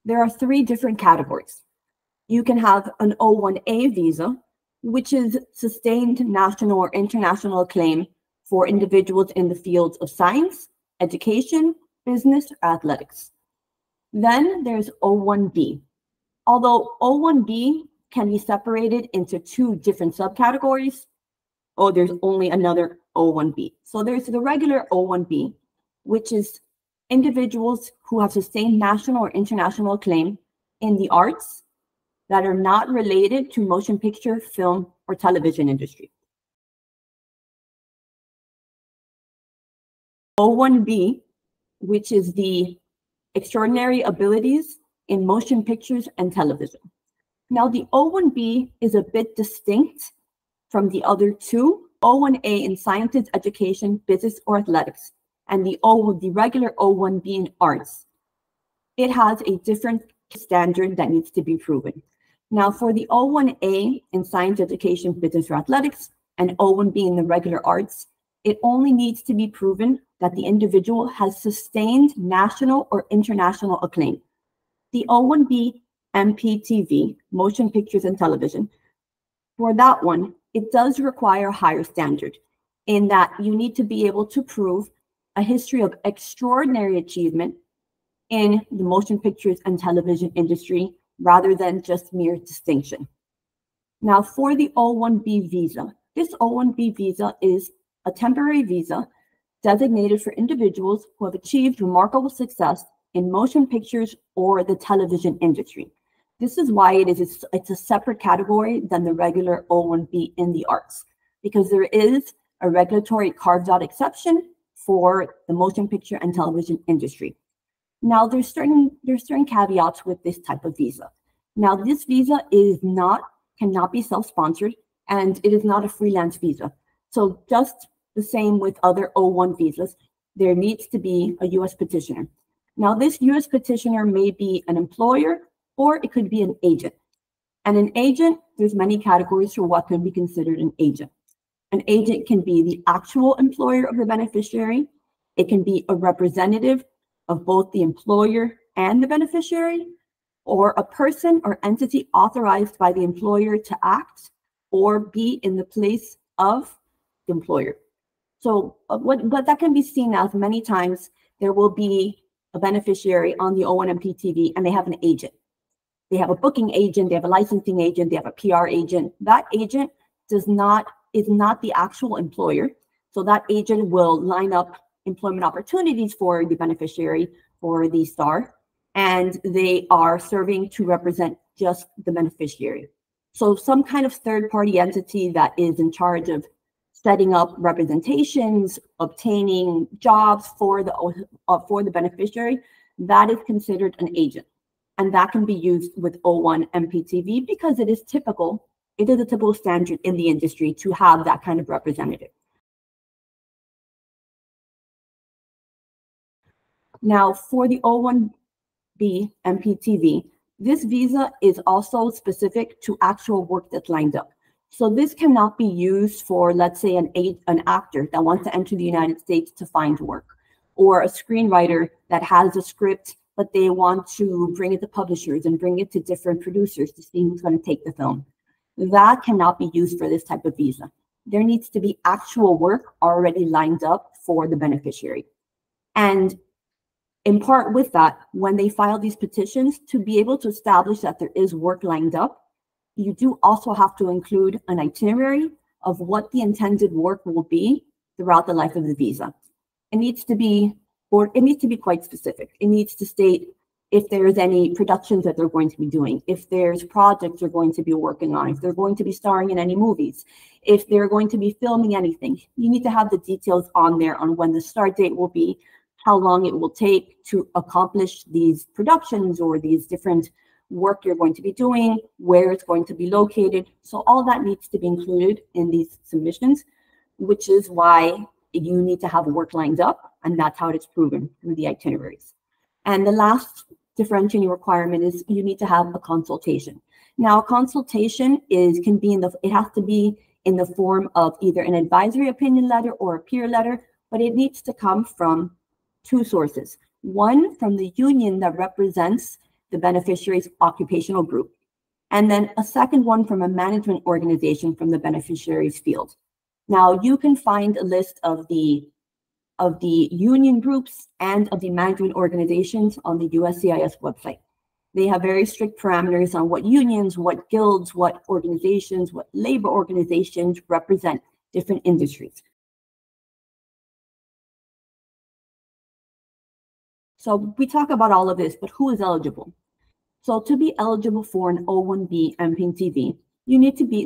there are three different categories. You can have an O-1A visa, which is sustained national or international acclaim for individuals in the fields of science, education, business, or athletics. Then there's O-1B. Although O-1B can be separated into two different subcategories, there's only another O-1B. So there's the regular O-1B, which is individuals who have sustained national or international acclaim in the arts that are not related to motion picture, film, or television industry. O-1B, which is the extraordinary abilities in motion pictures and television. Now, the O-1B is a bit distinct from the other two, O-1A in sciences, education, business, or athletics, and the regular O-1B in arts. It has a different standard that needs to be proven. Now, for the O-1A in science, education, business, or athletics, and O-1B in the regular arts, it only needs to be proven that the individual has sustained national or international acclaim. The O-1B MPTV, motion pictures and television, for that one, it does require a higher standard in that you need to be able to prove a history of extraordinary achievement in the motion pictures and television industry rather than just mere distinction. Now, for the O-1B visa, this O-1B visa is a temporary visa designated for individuals who have achieved remarkable success in motion pictures or the television industry. This is why it's a separate category than the regular O-1B in the arts, because there is a regulatory carved out exception for the motion picture and television industry. Now, there's certain caveats with this type of visa. Now, this visa cannot be self-sponsored, and it is not a freelance visa. So just the same with other O-1 visas, there needs to be a U.S. petitioner. Now, this U.S. petitioner may be an employer, or it could be an agent. And an agent, there's many categories for what can be considered an agent. An agent can be the actual employer of the beneficiary. It can be a representative of both the employer and the beneficiary, or a person or entity authorized by the employer to act or be in the place of the employer. So what that can be seen as many times, there will be a beneficiary on the O-1 MPTV and they have an agent. They have a booking agent, they have a licensing agent, they have a PR agent. That agent is not the actual employer. So that agent will line up employment opportunities for the beneficiary, for the star, and they are serving to represent just the beneficiary. So some kind of third-party entity that is in charge of setting up representations, obtaining jobs for the beneficiary, that is considered an agent. And that can be used with O-1 MPTV because it is a typical standard in the industry to have that kind of representative. Now, for the O-1B MPTV, this visa is also specific to actual work that's lined up. So this cannot be used for, let's say, an actor that wants to enter the United States to find work, or a screenwriter that has a script, but they want to bring it to publishers and bring it to different producers to see who's going to take the film. That cannot be used for this type of visa. There needs to be actual work already lined up for the beneficiary. And in part with that, when they file these petitions, to be able to establish that there is work lined up, you do also have to include an itinerary of what the intended work will be throughout the life of the visa. It needs to be quite specific. It needs to state if there's any productions that they're going to be doing, if there's projects they're going to be working on, if they're going to be starring in any movies, if they're going to be filming anything. You need to have the details on there on when the start date will be, how long it will take to accomplish these productions or these different work you're going to be doing, where it's going to be located. So all that needs to be included in these submissions, which is why you need to have work lined up, and that's how it's proven through the itineraries. And the last differentiating requirement is you need to have a consultation. Now, a consultation it has to be in the form of either an advisory opinion letter or a peer letter, but it needs to come from two sources. One, from the union that represents the beneficiary's occupational group, and then a second one from a management organization from the beneficiary's field. Now, you can find a list of the union groups and of the management organizations on the USCIS website. They have very strict parameters on what unions, what guilds, what organizations, what labor organizations represent different industries. So we talk about all of this, but who is eligible? So to be eligible for an O-1B MPTV,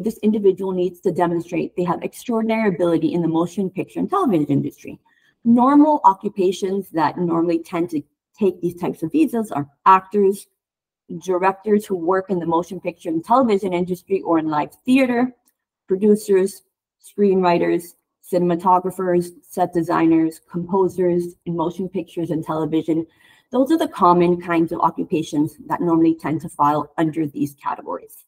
this individual needs to demonstrate they have extraordinary ability in the motion picture and television industry. Normal occupations that normally tend to take these types of visas are actors, directors who work in the motion picture and television industry or in live theater, producers, screenwriters, cinematographers, set designers, composers in motion pictures and television. Those are the common kinds of occupations that normally tend to file under these categories.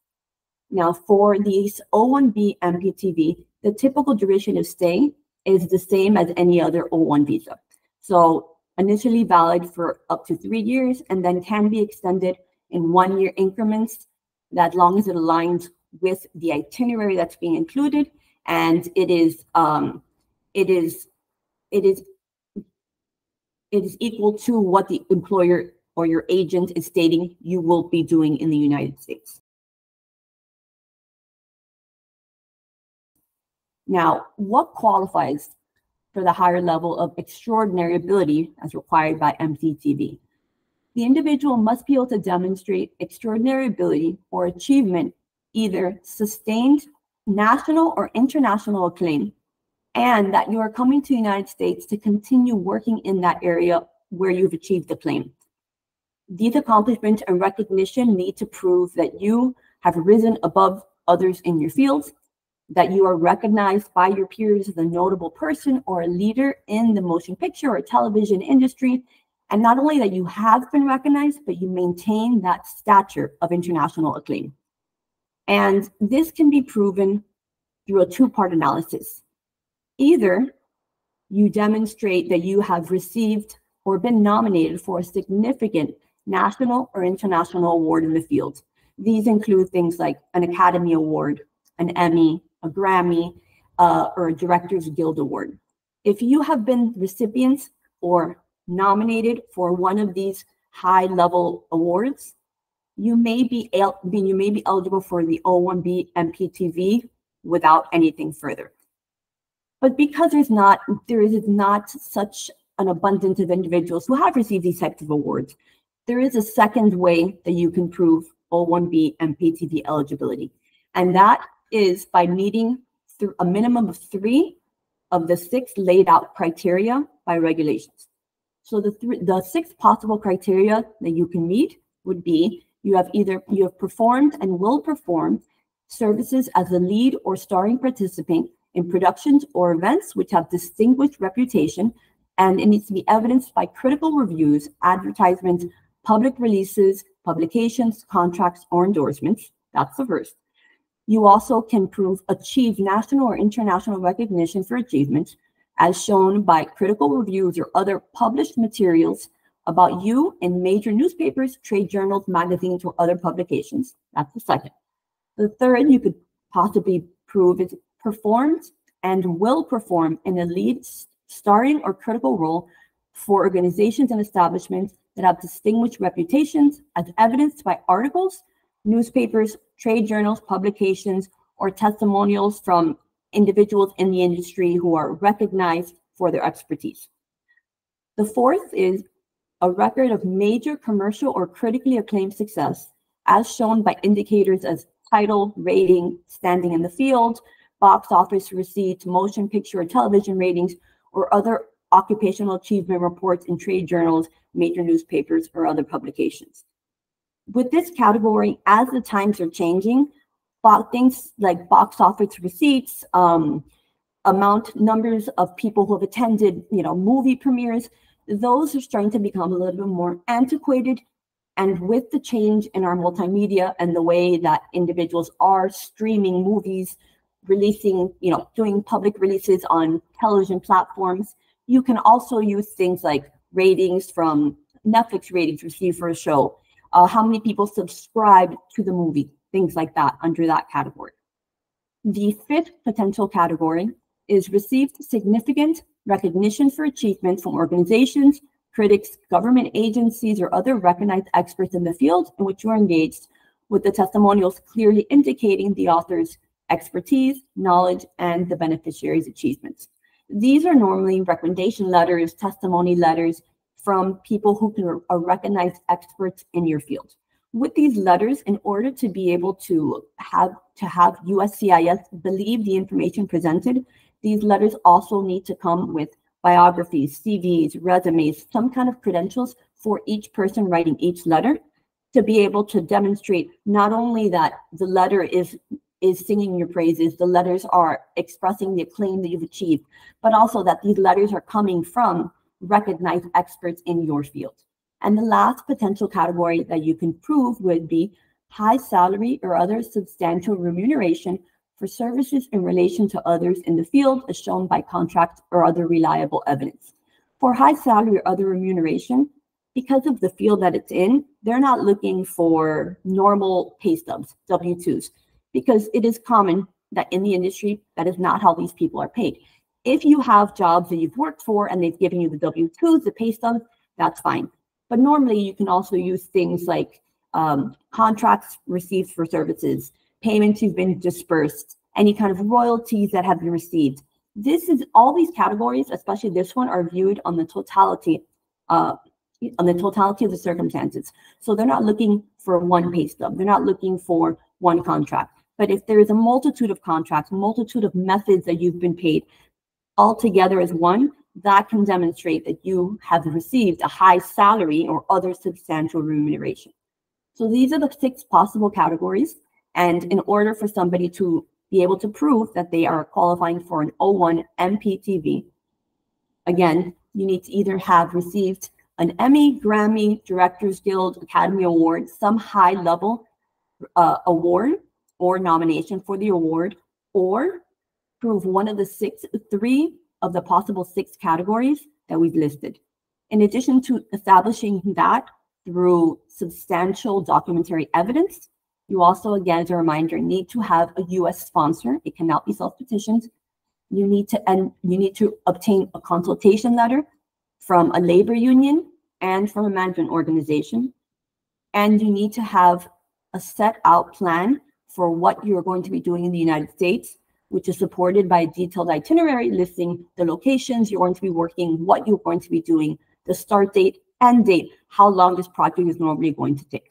Now, for these O-1B MPTV, the typical duration of stay is the same as any other O-1 visa. So initially valid for up to 3 years and then can be extended in 1-year increments, that long as it aligns with the itinerary that's being included, and it is equal to what the employer or your agent is stating you will be doing in the United States. Now, what qualifies for the higher level of extraordinary ability as required by MPTV? The individual must be able to demonstrate extraordinary ability or achievement, either sustained national or international acclaim, and that you are coming to the United States to continue working in that area where you've achieved the claim. These accomplishments and recognition need to prove that you have risen above others in your field, that you are recognized by your peers as a notable person or a leader in the motion picture or television industry, and not only that you have been recognized, but you maintain that stature of international acclaim. And this can be proven through a two-part analysis. Either you demonstrate that you have received or been nominated for a significant national or international award in the field. These include things like an Academy Award, an Emmy, a Grammy, or a Directors Guild Award. If you have been recipients or nominated for one of these high-level awards, you may be eligible for the O-1B MPTV without anything further. But because there is not such an abundance of individuals who have received these types of awards, there is a second way that you can prove O-1B MPTV eligibility, and that is by meeting a minimum of 3 of the 6 laid out criteria by regulations. So the 6 possible criteria that you can meet would be you have performed and will perform services as a lead or starring participant in productions or events which have distinguished reputation, and it needs to be evidenced by critical reviews, advertisements, public releases, publications, contracts, or endorsements. That's the first. You also can achieve national or international recognition for achievements as shown by critical reviews or other published materials about you in major newspapers, trade journals, magazines, or other publications. That's the second. The third you could possibly prove is performed and will perform in a lead, starring, or critical role for organizations and establishments that have distinguished reputations as evidenced by articles, newspapers, trade journals, publications, or testimonials from individuals in the industry who are recognized for their expertise. The fourth is a record of major commercial or critically acclaimed success, as shown by indicators as title, rating, standing in the field, box office receipts, motion picture or television ratings, or other occupational achievement reports in trade journals, major newspapers, or other publications. With this category, as the times are changing, things like box office receipts, numbers of people who have attended, movie premieres, those are starting to become a little bit more antiquated. And with the change in our multimedia and the way that individuals are streaming movies, releasing, doing public releases on television platforms, you can also use things like ratings from Netflix ratings received for a show, how many people subscribed to the movie, things like that under that category. The fifth potential category is received significant recognition for achievement from organizations, critics, government agencies, or other recognized experts in the field in which you are engaged, with the testimonials clearly indicating the author's expertise, knowledge, and the beneficiary's achievements. These are normally recommendation letters, testimony letters from people who are recognized experts in your field. With these letters, in order to be able to have USCIS believe the information presented, these letters also need to come with biographies, CVs, resumes, some kind of credentials for each person writing each letter, to be able to demonstrate not only that the letter is singing your praises, the letters are expressing the acclaim that you've achieved, but also that these letters are coming from recognized experts in your field. And the last potential category that you can prove would be high salary or other substantial remuneration for services in relation to others in the field, as shown by contract or other reliable evidence. For high salary or other remuneration, because of the field that it's in, they're not looking for normal pay stubs, W-2s, because it is common that in the industry, that is not how these people are paid. If you have jobs that you've worked for and they've given you the W-2s, the pay stubs, that's fine. But normally you can also use things like contracts received for services, payments you've been dispersed, any kind of royalties that have been received. This is all these categories, especially this one, are viewed on the totality of the circumstances. So they're not looking for one pay stub. They're not looking for one contract. But if there is a multitude of contracts, a multitude of methods that you've been paid all together as one, that can demonstrate that you have received a high salary or other substantial remuneration. So these are the 6 possible categories. And in order for somebody to be able to prove that they are qualifying for an O-1 MPTV, again, you need to either have received an Emmy, Grammy, Directors Guild, Academy Award, some high-level award or nomination for the award, or prove one of the 3 of the possible 6 categories that we've listed. In addition to establishing that through substantial documentary evidence, you also, again, as a reminder, need to have a U.S. sponsor. It cannot be self-petitioned. You need to obtain a consultation letter from a labor union and from a management organization. And you need to have a set out plan for what you're going to be doing in the United States, which is supported by a detailed itinerary listing the locations you're going to be working, what you're going to be doing, the start date, end date, how long this project is normally going to take.